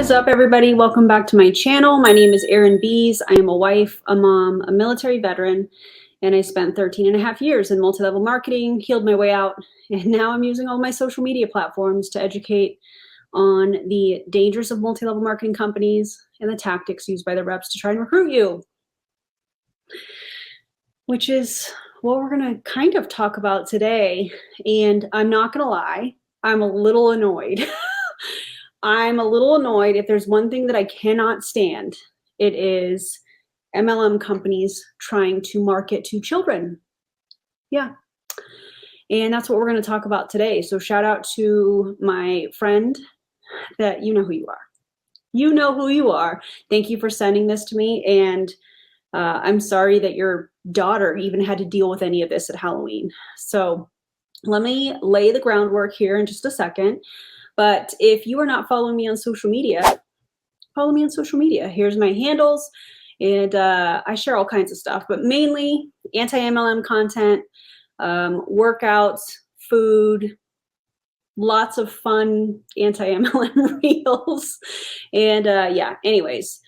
is up, everybody? Welcome back to my channel. My name is erinbies. I am a wife, a mom, a military veteran, and I spent 13.5 years in multi-level marketing, healed my way out, and now I'm using all my social media platforms to educate on the dangers of multi-level marketing companies and the tactics used by the reps to try and recruit you, which is what we're going to kind of talk about today. And I'm not going to lie, I'm a little annoyed. I'm a little annoyed. If there's one thing that I cannot stand, it is MLM companies trying to market to children. Yeah. And that's what we're going to talk about today. So shout out to my friend that you know who you are. You know who you are. Thank you for sending this to me. And I'm sorry that your daughter even had to deal with any of this at Halloween. So let me lay the groundwork here in just a second. But if you are not following me on social media, follow me on social media. Here's my handles, and I share all kinds of stuff, but mainly anti-MLM content, workouts, food, lots of fun anti-MLM reels, and yeah, anyways.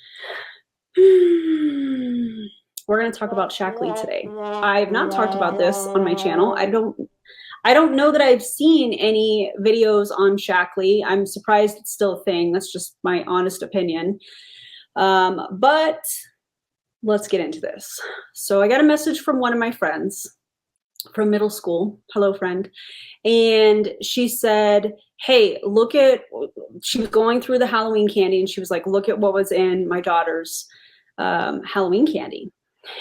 We're going to talk about Shaklee today. I have not talked about this on my channel. I don't know that I've seen any videos on Shaklee. I'm surprised it's still a thing. That's just my honest opinion. But let's get into this. So I got a message from one of my friends from middle school. Hello, friend. And she said, hey, she was going through the Halloween candy, and she was like, look at what was in my daughter's Halloween candy.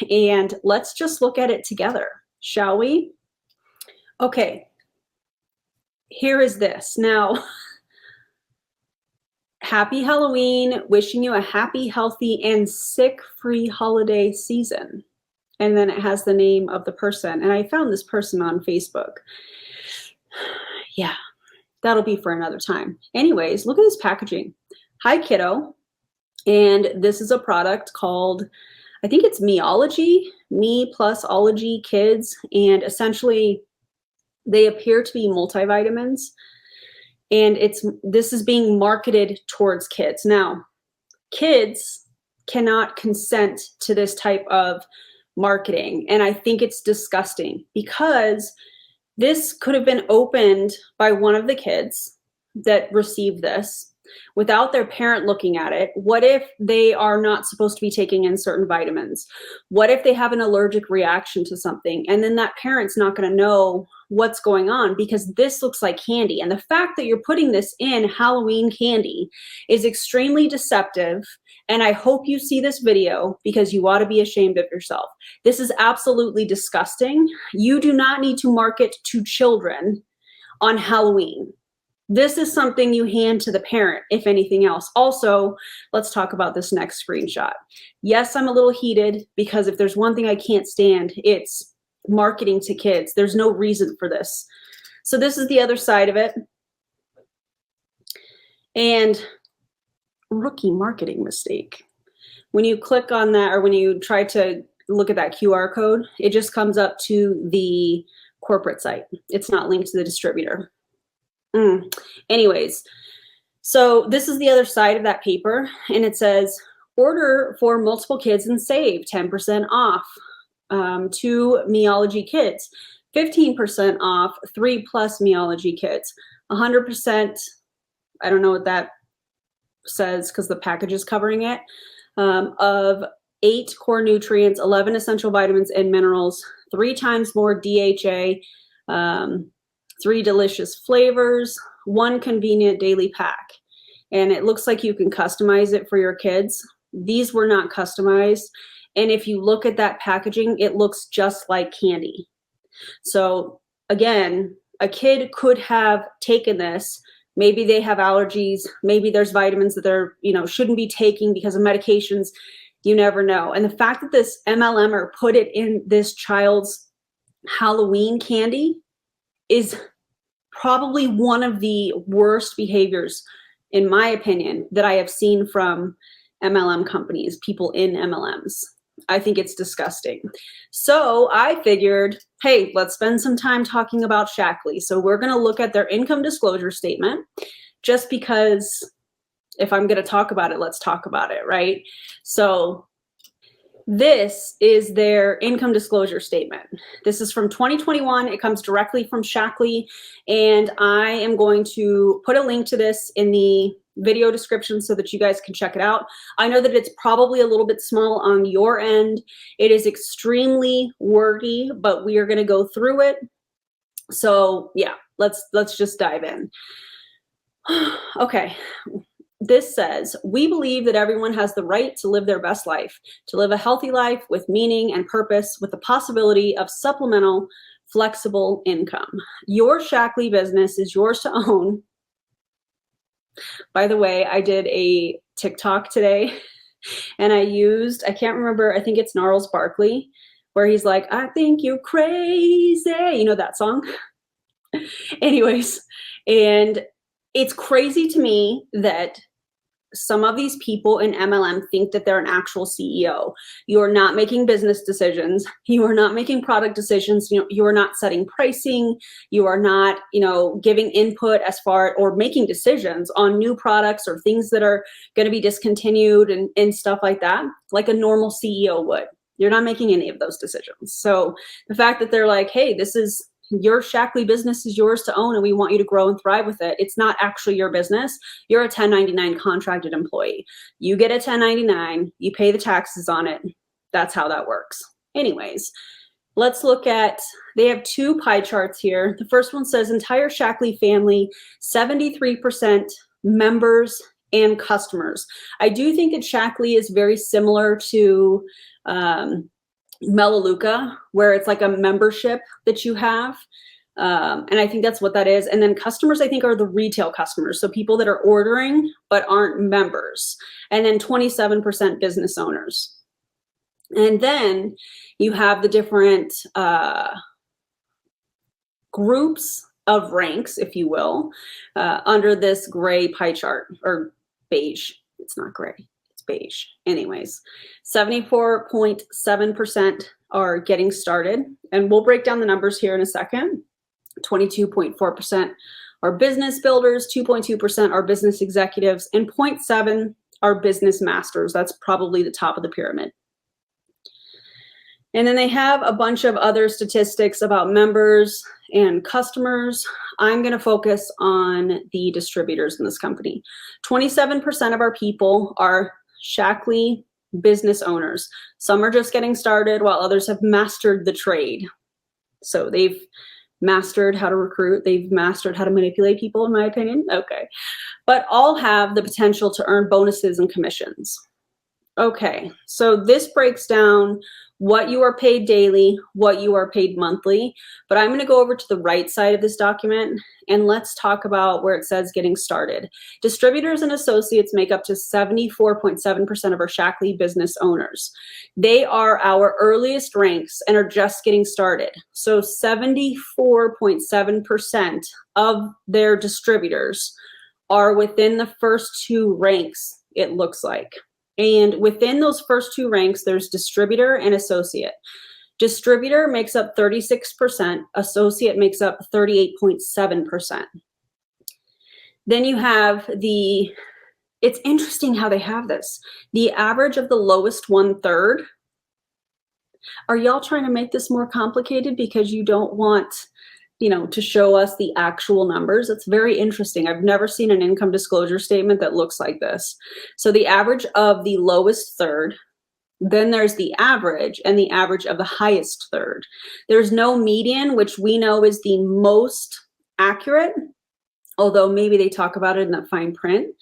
And let's just look at it together, shall we? Okay, here is this. Now, happy Halloween, wishing you a happy, healthy, and sick-free holiday season. And then it has the name of the person. And I found this person on Facebook. Yeah, that'll be for another time. Anyways, look at this packaging. Hi, kiddo. And this is a product called, I think it's Meology, Me Plus Ology Kids. And essentially, they appear to be multivitamins, and this is being marketed towards kids. Now, kids cannot consent to this type of marketing, and I think it's disgusting because this could have been opened by one of the kids that received this without their parent looking at it. What if they are not supposed to be taking in certain vitamins? What if they have an allergic reaction to something? And then that parent's not going to know what's going on because this looks like candy. And the fact that you're putting this in Halloween candy is extremely deceptive. And I hope you see this video because you ought to be ashamed of yourself. This is absolutely disgusting. You do not need to market to children on Halloween. This is something you hand to the parent, if anything else. Also, let's talk about this next screenshot. Yes, I'm a little heated because if there's one thing I can't stand, it's marketing to kids. There's no reason for this. So this is the other side of it. And rookie marketing mistake. When you click on that, or when you try to look at that QR code, it just comes up to the corporate site. It's not linked to the distributor. Anyways, so this is the other side of that paper, and it says, order for multiple kids and save 10% off. 2 Meology kits, 15% off 3+ Meology kits, 100%, I don't know what that says because the package is covering it, of 8 core nutrients, 11 essential vitamins and minerals, 3 times more DHA, 3 delicious flavors, 1 convenient daily pack. And it looks like you can customize it for your kids. These were not customized. And if you look at that packaging, it looks just like candy. So again, a kid could have taken this. Maybe they have allergies. Maybe there's vitamins that they're, shouldn't be taking because of medications. You never know. And the fact that this MLMer put it in this child's Halloween candy is probably one of the worst behaviors, in my opinion, that I have seen from MLM companies, people in MLMs. I think it's disgusting. So I figured, hey, let's spend some time talking about Shaklee. So we're going to look at their income disclosure statement, just because If I'm going to talk about it, let's talk about it, right? So this is their income disclosure statement. This is from 2021. It comes directly from Shaklee, and I am going to put a link to this in the video description so that you guys can check it out. I know that it's probably a little bit small on your end. It is extremely wordy, but we are going to go through it. So yeah, let's just dive in. Okay. This says, we believe that everyone has the right to live their best life, to live a healthy life with meaning and purpose, with the possibility of supplemental, flexible income. Your Shaklee business is yours to own. By the way, I did a TikTok today and I can't remember, I think it's Gnarls Barkley, where he's like, I think you're crazy. You know that song? Anyways, and it's crazy to me that some of these people in MLM think that they're an actual CEO. You are not making business decisions. You are not making product decisions. You are not setting pricing. You are not, giving input as far or making decisions on new products or things that are going to be discontinued and stuff like that, like a normal CEO would. You're not making any of those decisions. So the fact that they're like, hey, this is your Shaklee business is yours to own and we want you to grow and thrive with it. It's not actually your business. You're a 1099 contracted employee. You get a 1099, you pay the taxes on it. That's how that works. Anyways, let's look at, they have two pie charts here. The first one says entire Shaklee family, 73% members and customers. I do think that Shaklee is very similar to Melaleuca, where it's like a membership that you have. And I think that's what that is. And then customers, I think, are the retail customers. So people that are ordering but aren't members. And then 27% business owners. And then you have the different groups of ranks, if you will, under this gray pie chart, or beige. It's not gray. Beige. Anyways, 74.7% are getting started. And we'll break down the numbers here in a second. 22.4% are business builders, 2.2% are business executives, and 0.7% are business masters. That's probably the top of the pyramid. And then they have a bunch of other statistics about members and customers. I'm going to focus on the distributors in this company. 27% of our people are Shaklee business owners. Some are just getting started while others have mastered the trade. So they've mastered how to recruit. They've mastered how to manipulate people, in my opinion. Okay. But all have the potential to earn bonuses and commissions. Okay. So this breaks down what you are paid daily, what you are paid monthly. But I'm going to go over to the right side of this document and let's talk about where it says getting started. Distributors and associates make up to 74.7% of our Shaklee business owners. They are our earliest ranks and are just getting started. So 74.7% of their distributors are within the first two ranks, it looks like. And within those first two ranks, there's distributor and associate. Distributor makes up 36%, associate makes up 38.7%. Then you have it's interesting how they have this. The average of the lowest 1/3. Are y'all trying to make this more complicated because you don't want, to show us the actual numbers? It's very interesting. I've never seen an income disclosure statement that looks like this. So the average of the lowest third, then there's the average and the average of the highest third. There's no median, which we know is the most accurate, although maybe they talk about it in the fine print.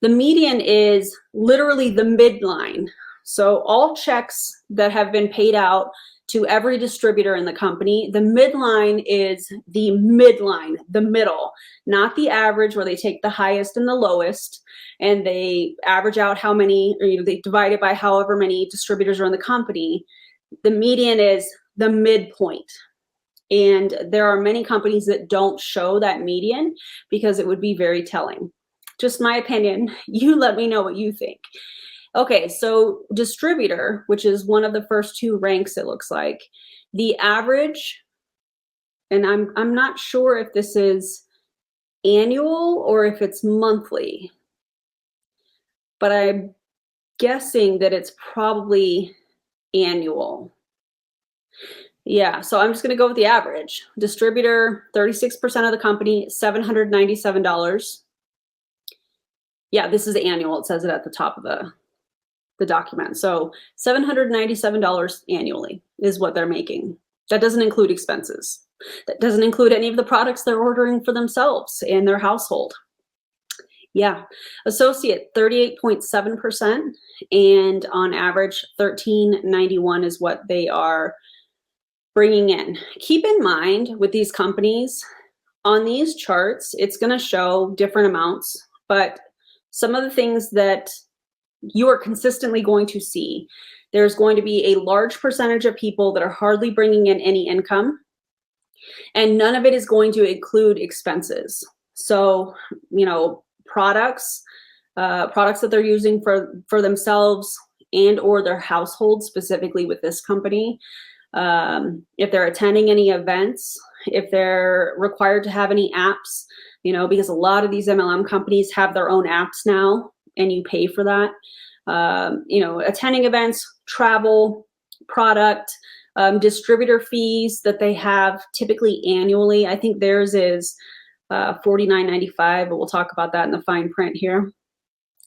The median is literally the midline. So all checks that have been paid out to every distributor in the company, the midline is the midline, the middle, not the average where they take the highest and the lowest and they average out how many, or they divide it by however many distributors are in the company. The median is the midpoint. And there are many companies that don't show that median because it would be very telling. Just my opinion. You let me know what you think. Okay, so distributor, which is one of the first two ranks, it looks like, the average, and I'm not sure if this is annual or if it's monthly. but I'm guessing that it's probably annual. Yeah, so I'm just going to go with the average. Distributor, 36% of the company, $797. Yeah, this is annual. It says it at the top of the document. So $797 annually is what they're making. That doesn't include expenses. That doesn't include any of the products they're ordering for themselves and their household. Yeah, associate 38.7%, and on average $13.91 is what they are bringing in. Keep in mind with these companies, on these charts, it's going to show different amounts, but some of the things that you are consistently going to see, there's going to be a large percentage of people that are hardly bringing in any income, and none of it is going to include expenses. So, you know, products that they're using for themselves and or their household, specifically with this company. If they're attending any events, if they're required to have any apps, you know, because a lot of these MLM companies have their own apps now and you pay for that. You know, attending events, travel, product, distributor fees that they have typically annually. I think theirs is $49.95, but we'll talk about that in the fine print here.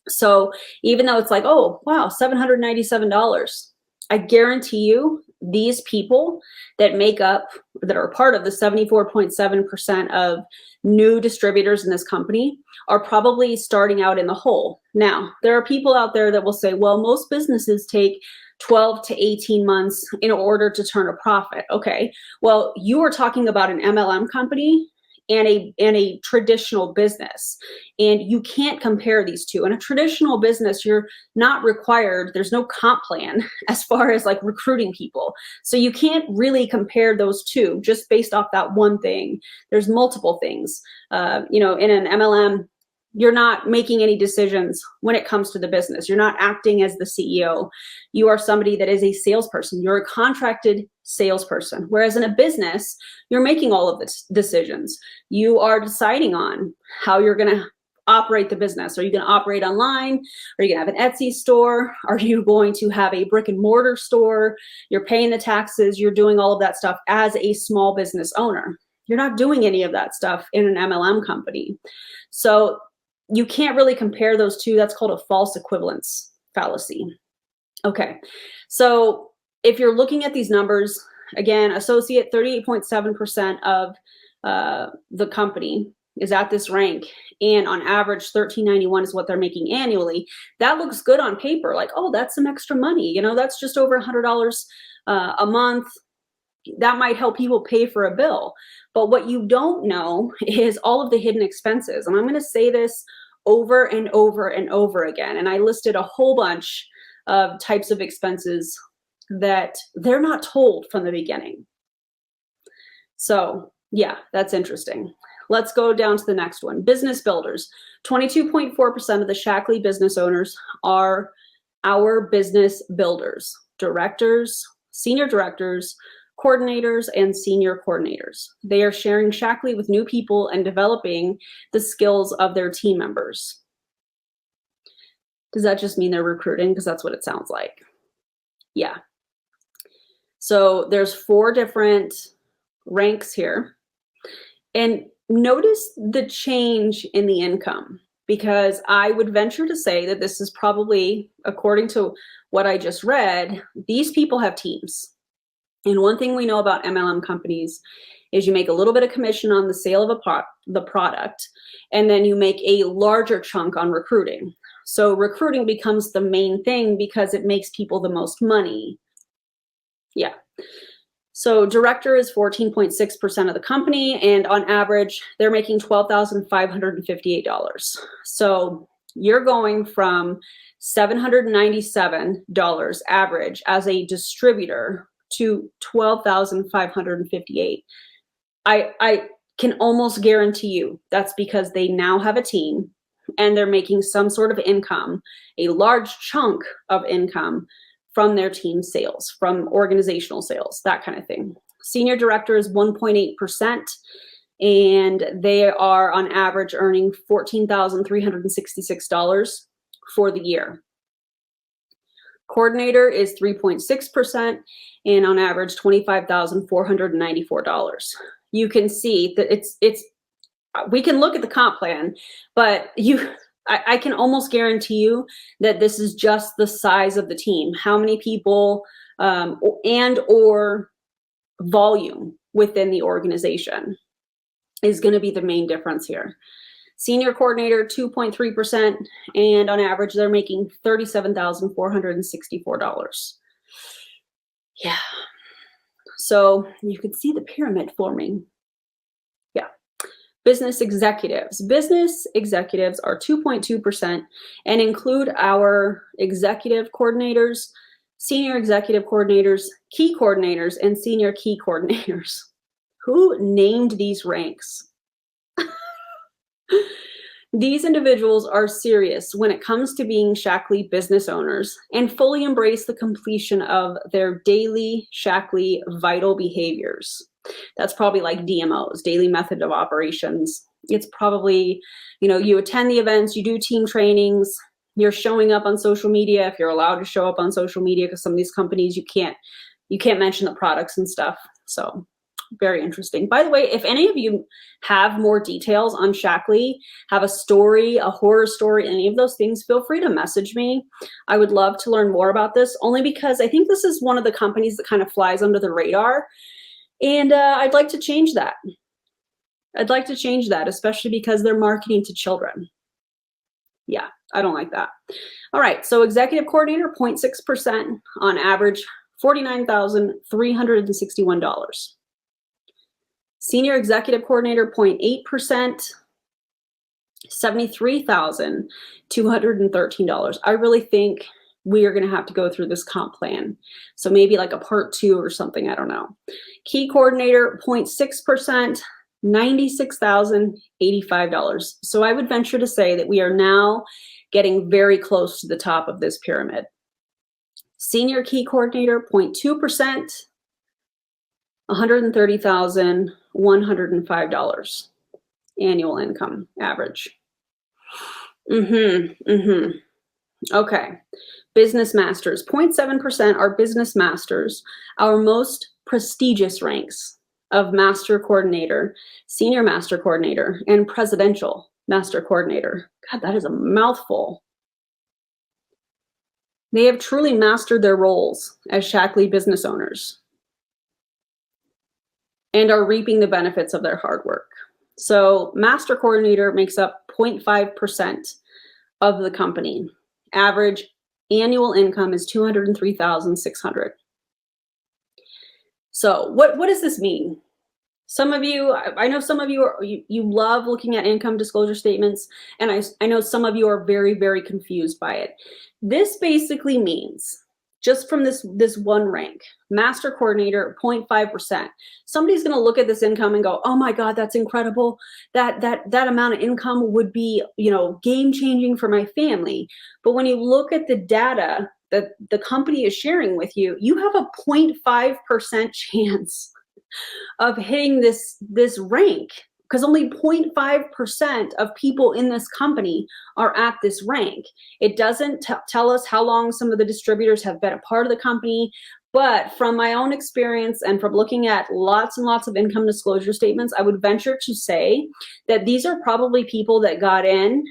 So even though it's like, oh, wow, $797, I guarantee you these people that are part of the 74.7% of new distributors in this company are probably starting out in the hole. Now, there are people out there that will say, well, most businesses take 12 to 18 months in order to turn a profit. Okay, well, you are talking about an MLM company and a traditional business, and you can't compare these two. In a traditional business, you're not required, there's no comp plan as far as like recruiting people, so you can't really compare those two just based off that one thing. There's multiple things. You know, in an MLM, you're not making any decisions when it comes to the business. You're not acting as the CEO. You are somebody that is a salesperson. You're a contracted salesperson. Whereas in a business, you're making all of the decisions. You are deciding on how you're going to operate the business. Are you going to operate online? Are you going to have an Etsy store? Are you going to have a brick and mortar store? You're paying the taxes. You're doing all of that stuff as a small business owner. You're not doing any of that stuff in an MLM company. So you can't really compare those two. That's called a false equivalence fallacy. Okay, so if you're looking at these numbers, again, associate 38.7% of the company is at this rank, and on average $13.91 is what they're making annually. That looks good on paper, like, oh, that's some extra money. You know, that's just over $100 a month. That might help people pay for a bill. But what you don't know is all of the hidden expenses. And I'm going to say this over and over and over again. And I listed a whole bunch of types of expenses that they're not told from the beginning. So yeah, that's interesting. Let's go down to the next one. Business builders. 22.4% of the Shaklee business owners are our business builders, directors, senior directors, coordinators, and senior coordinators. They are sharing Shaklee with new people and developing the skills of their team members. Does that just mean they're recruiting? Because that's what it sounds like. Yeah. So there's 4 different ranks here. And notice the change in the income, because I would venture to say that this is probably, according to what I just read, these people have teams. And one thing we know about MLM companies is you make a little bit of commission on the sale of the product, and then you make a larger chunk on recruiting. So recruiting becomes the main thing because it makes people the most money. Yeah. So director is 14.6% of the company, and on average, they're making $12,558. So you're going from $797 average as a distributor to $12,558. I can almost guarantee you that's because they now have a team and they're making some sort of income, a large chunk of income from their team sales, from organizational sales, that kind of thing. Senior director is 1.8%, and they are on average earning $14,366. for the year. Coordinator is 3.6% and on average $25,494. You can see that it's we can look at the comp plan, but I can almost guarantee you that this is just the size of the team, how many people and or volume within the organization is going to be the main difference here. Senior coordinator, 2.3%, and on average, they're making $37,464. Yeah. So you could see the pyramid forming. Yeah. Business executives. Business executives are 2.2% and include our executive coordinators, senior executive coordinators, key coordinators, and senior key coordinators. Who named these ranks? These individuals are serious when it comes to being Shaklee business owners and fully embrace the completion of their daily Shaklee vital behaviors. That's probably like DMOs, daily method of operations. It's probably, you attend the events, you do team trainings, you're showing up on social media if you're allowed to show up on social media, because some of these companies you can't mention the products and stuff. So very interesting. By the way, if any of you have more details on Shaklee, have a story, a horror story, any of those things, feel free to message me. I would love to learn more about this, only because I think this is one of the companies that kind of flies under the radar. And I'd like to change that. I'd like to change that, especially because they're marketing to children. Yeah, I don't like that. All right, so executive coordinator, 0.6%, on average, $49,361. Senior executive coordinator, 0.8%, $73,213. I really think we are going to have to go through this comp plan. So maybe like a part 2 or something, I don't know. Key coordinator, 0.6%, $96,085. So I would venture to say that we are now getting very close to the top of this pyramid. Senior key coordinator, 0.2%, $130,105 annual income average. Okay. Business masters, 0.7% are business masters, our most prestigious ranks of master coordinator, senior master coordinator, and presidential master coordinator. God, that is a mouthful. They have truly mastered their roles as Shaklee business owners and are reaping the benefits of their hard work. So master coordinator makes up 0.5% of the company. Average annual income is $203,600. So what does this mean? Some of you, I know some of you you love looking at income disclosure statements, and I know some of you are very, very confused by it. This basically means, just from this one rank, master coordinator, 0.5%. Somebody's going to look at this income and go, "Oh my God, that's incredible! That amount of income would be, game changing for my family." But when you look at the data that the company is sharing with you, you have a 0.5% chance of hitting this rank, because only 0.5% of people in this company are at this rank. It doesn't tell us how long some of the distributors have been a part of the company, but from my own experience and from looking at lots and lots of income disclosure statements, I would venture to say that these are probably people that got in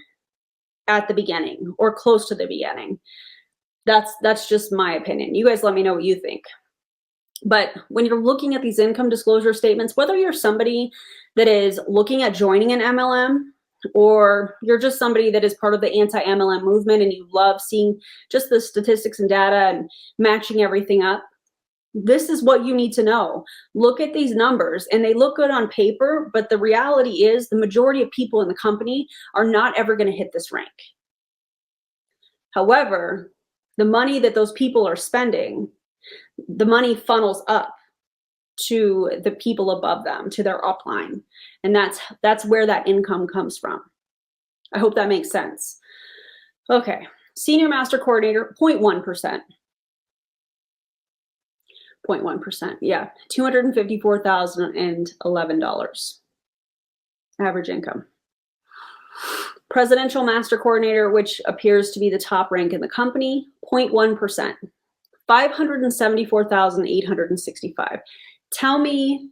at the beginning or close to the beginning. That's just my opinion. You guys let me know what you think. But when you're looking at these income disclosure statements, whether you're somebody that is looking at joining an MLM, or you're just somebody that is part of the anti-MLM movement and you love seeing just the statistics and data and matching everything up, this is what you need to know. Look at these numbers, and they look good on paper, but the reality is the majority of people in the company are not ever going to hit this rank. However, the money that those people are spending, the money funnels up to the people above them, to their upline. And that's where that income comes from. I hope that makes sense. Okay, senior master coordinator, 0.1%. 0.1%, yeah, $254,011 average income. Presidential Master Coordinator, which appears to be the top rank in the company, 0.1%, 574,865. Tell me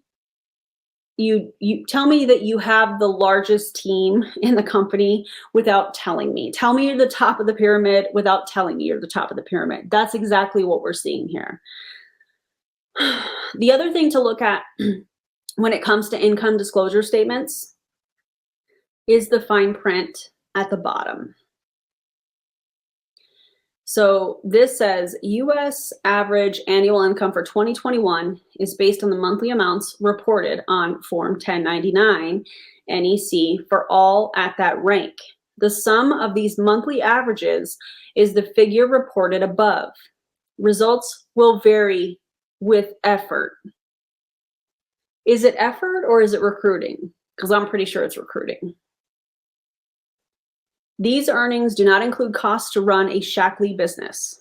you tell me that you have the largest team in the company without telling me. Tell me you're the top of the pyramid without telling me you're the top of the pyramid. That's exactly what we're seeing here. The other thing to look at when it comes to income disclosure statements is the fine print at the bottom. So this says US average annual income for 2021 is based on the monthly amounts reported on Form 1099 NEC for all at that rank. The sum of these monthly averages is the figure reported above. Results will vary with effort. Is it effort or is it recruiting? Because I'm pretty sure it's recruiting. These earnings do not include costs to run a Shaklee business.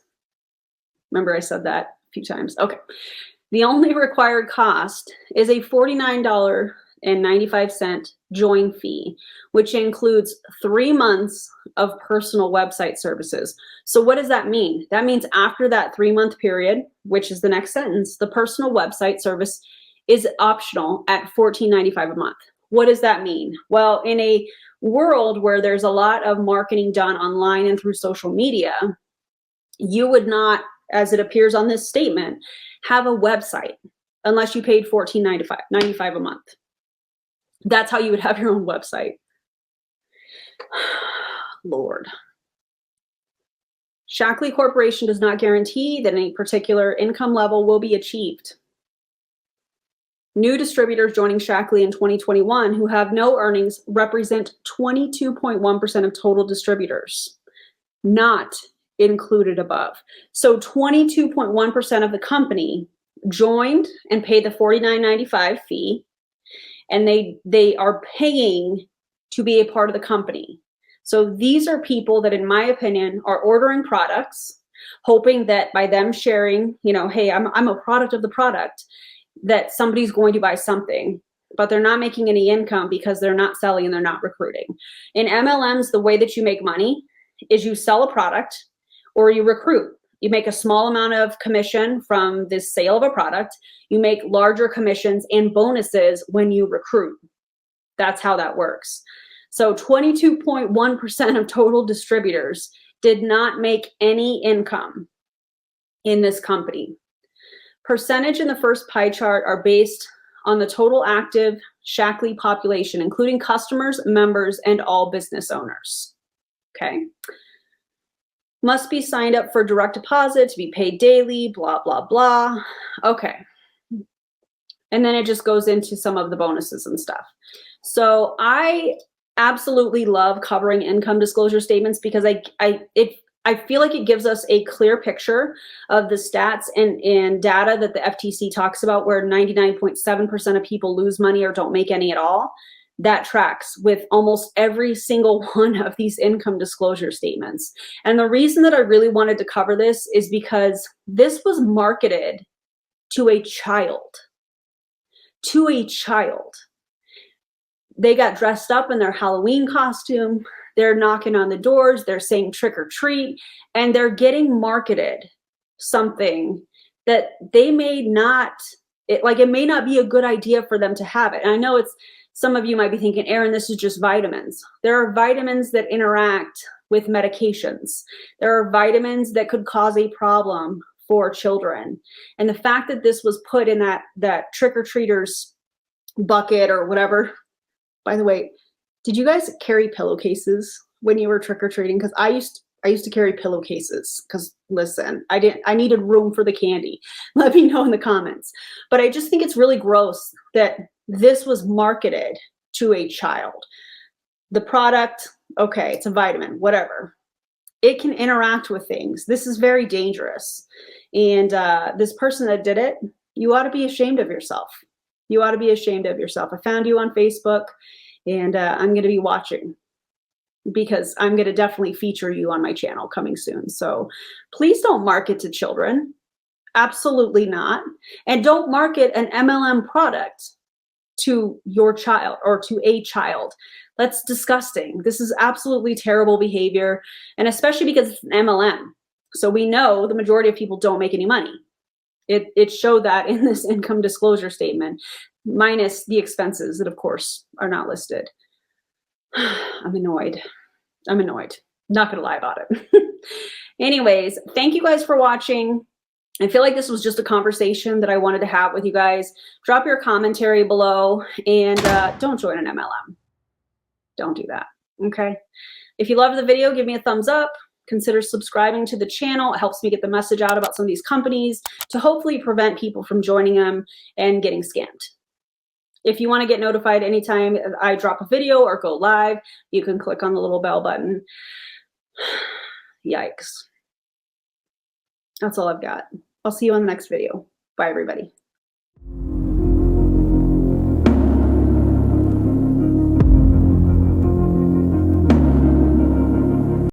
Remember I said that a few times. Okay. The only required cost is a $49.95 join fee, which includes 3 months of personal website services. So what does that mean? That means after that 3-month period, which is the next sentence, the personal website service is optional at $14.95 a month. What does that mean? Well, in a world where there's a lot of marketing done online and through social media, you would not, as it appears on this statement, have a website unless you paid $14.95 a month. That's how you would have your own website. Lord. Shaklee Corporation does not guarantee that any particular income level will be achieved. New distributors joining Shaklee in 2021 who have no earnings represent 22.1% of total distributors, not included above. So 22.1% of the company joined and paid the $49.95 fee, and they are paying to be a part of the company. So these are people that, in my opinion, are ordering products, hoping that by them sharing, you know, hey, I'm a product of the product, that somebody's going to buy something, but they're not making any income because they're not selling and they're not recruiting. In MLMs, the way that you make money is you sell a product or you recruit. You make a small amount of commission from this sale of a product. You make larger commissions and bonuses when you recruit. That's how that works. So 22.1% of total distributors did not make any income in this company. Percentage in the first pie chart are based on the total active Shaklee population, including customers, members, and all business owners. Okay. Must be signed up for direct deposit to be paid daily, blah, blah, blah. Okay. And then it just goes into some of the bonuses and stuff. So I absolutely love covering income disclosure statements because I feel like it gives us a clear picture of the stats and data that the FTC talks about, where 99.7% of people lose money or don't make any at all. That tracks with almost every single one of these income disclosure statements. And the reason that I really wanted to cover this is because this was marketed to a child. To a child. They got dressed up in their Halloween costume. They're knocking on the doors. They're saying trick or treat. And they're getting marketed something that they may not, it may not be a good idea for them to have it. And I know it's, some of you might be thinking, Erin, this is just vitamins. There are vitamins that interact with medications. There are vitamins that could cause a problem for children. And the fact that this was put in that trick-or-treaters bucket or whatever. By the way, did you guys carry pillowcases when you were trick-or-treating? Because I used to carry pillowcases because, listen, I needed room for the candy. Let me know in the comments. But I just think it's really gross that this was marketed to a child. The product, okay, it's a vitamin, whatever. It can interact with things. This is very dangerous. And this person that did it, you ought to be ashamed of yourself. You ought to be ashamed of yourself. I found you on Facebook, and I'm going to be watching because I'm going to definitely feature you on my channel coming soon. So please don't market to children. Absolutely not. And don't market an MLM product to your child or to a child. That's disgusting. This is absolutely terrible behavior, and especially because it's an MLM. So we know the majority of people don't make any money. It showed that in this income disclosure statement, minus the expenses that, of course, are not listed. I'm annoyed. I'm annoyed. Not gonna lie about it. Anyways, thank you guys for watching. I feel like this was just a conversation that I wanted to have with you guys. Drop your commentary below, and don't join an MLM. Don't do that, okay? If you loved the video, give me a thumbs up. Consider subscribing to the channel. It helps me get the message out about some of these companies to hopefully prevent people from joining them and getting scammed. If you want to get notified anytime I drop a video or go live, you can click on the little bell button. Yikes. That's all I've got. I'll see you on the next video. Bye, everybody.